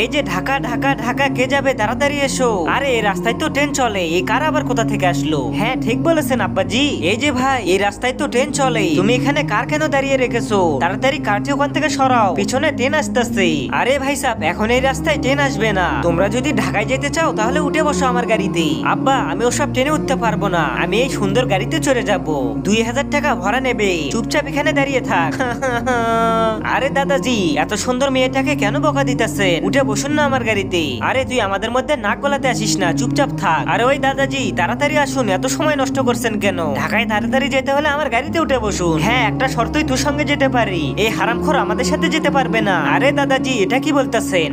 এই যে ঢাকা ঢাকা ঢাকা কে যাবে, তাড়াতাড়ি এসো। আরে এই রাস্তায় তো ট্রেন চলে, এই কার আবার কোথা থেকে আসলো? হ্যাঁ ঠিক বলেছেন আব্বাজি। এই যে ভাই, এই রাস্তায় তো ট্রেন চলে, তুমি এখানে কার কেন দাঁড়িয়ে রেখেছো? তাড়াতাড়ি কারটি ওখান থেকে সরাও, পিছনে ট্রেন আসতেছে। আরে ভাই সাহেব, এখন এই রাস্তায় ট্রেন আসবে না। তোমরা যদি ঢাকায় যেতে চাও তাহলে উঠে বসো আমার গাড়িতে। আব্বা, আমি ওসব ট্রেনে উঠতে পারবো না, আমি এই সুন্দর গাড়িতে চড়ে যাব। 2000 টাকা ভাড়া নেবে, চুপচাপ এখানে দাঁড়িয়ে থাক। আরে দাদাজি, এত সুন্দর মেয়েটাকে কেন বকা দিতেছেন? উঠে বসুন না আমার গাড়িতে। আরে তুই আমাদের মধ্যে নাক গলাতে আসিস না, চুপচাপ থাক। আরে ওই দাদাজি, তাড়াতাড়ি আসুন, এত সময় নষ্ট করছেন কেন? ঢাকায় তাড়াতাড়ি যেতে হলে আমার গাড়িতে উঠে বসুন। হ্যাঁ, একটা শর্তই তোর সঙ্গে যেতে পারি, এই হারামখোর আমাদের সাথে যেতে পারবে না। আরে দাদাজি, এটা কি বলতেছেন?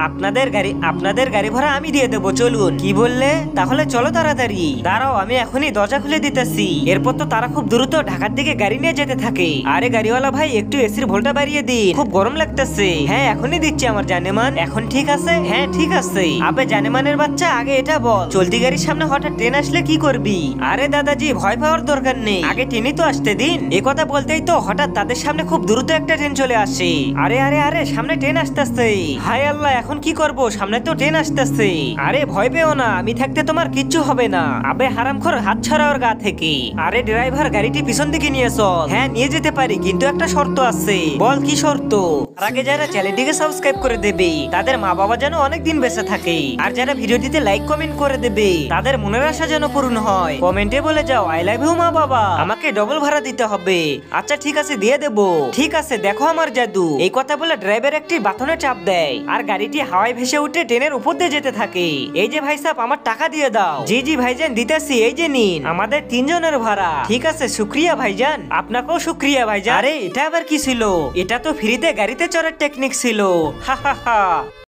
আপনাদের গাড়ি ভাড়া আমি দিয়ে দেবো, চলুন। কি বললে? তাহলে চলো তাড়াতাড়ি। দাঁড়াও, আমি এখনই দরজা খুলে দিতেছি। এরপর তো তারা খুব দ্রুত ঢাকার দিকে গাড়ি নিয়ে যেতে থাকে। আরে গাড়িওয়ালা ভাই, একটু এসির ভোল্টটা বাড়িয়ে দিন, খুব গরম লাগতেছে। হ্যাঁ এখনই দিচ্ছি আমার জানেমান। এখন ঠিক আছে? হ্যাঁ ঠিক আছে। আবে জানেমানের বাচ্চা, আগে এটা বল, চলতি গাড়ির সামনে হঠাৎ ট্রেন আসলে কি করবি? আরে দাদাজি, ভয় পাওয়ার দরকার নেই, আগে ট্রেনই তো আসতে দিন। এ কথা বলতেই তো হঠাৎ তাদের সামনে খুব দ্রুত একটা ট্রেন চলে আসে। আরে আরে আরে, সামনে ট্রেন আসতেছে। হায় আল্লাহ, এখন কি করব? সামনে তো ট্রেন আসতেছে। আরে ভয় পেও না, আমি থাকতে তোমার কিচ্ছু হবে না। আবে হারামখোর, হাত ছড়া ওর গা থেকে। আরে ড্রাইভার, গাড়িটি পিছন দিকে নিয়ে চল। হ্যাঁ নিয়ে যেতে পারি, কিন্তু একটা শর্ত আছে। বল কি শর্ত? তার আগে যারা চ্যানেলটিকে সাবস্ক্রাইব করে দেবে তাদের মা বাবা যেন অনেক দিন বেঁচে থাকে, আর যারা ভিডিওটিতে লাইক কমেন্ট করে দেবে তাদের মনের আশা যেন পূরণ হয়। কমেন্টে বলে যাও আই লাভ ইউ মা বাবা, আমাকে ডবল ভাড়া দিতে হবে। আচ্ছা ঠিক আছে, দিয়ে দেবো। ঠিক আছে, দেখো আমার জাদু। এই কথা বলে ড্রাইভার একটি বাটনে চাপ দেয়, আর গাড়িটি হাওয়ায় ভেসে উঠে ট্রেনের উপর দিয়ে যেতে থাকে। এই যে ভাই সাহেব, আমার টাকা দিয়ে দাও। জি জি ভাইজান, দিতেছি, এই যে নিন আমাদের 3 জনের ভাড়া। ঠিক আছে, শুক্রিয়া ভাইজান। আপনাকেও শুক্রিয়া ভাইজান। আরে এটা আবার কি ছিল? এটা তো ফ্রিতে গাড়িতে চড়ার টেকনিক ছিল। হা হা হা।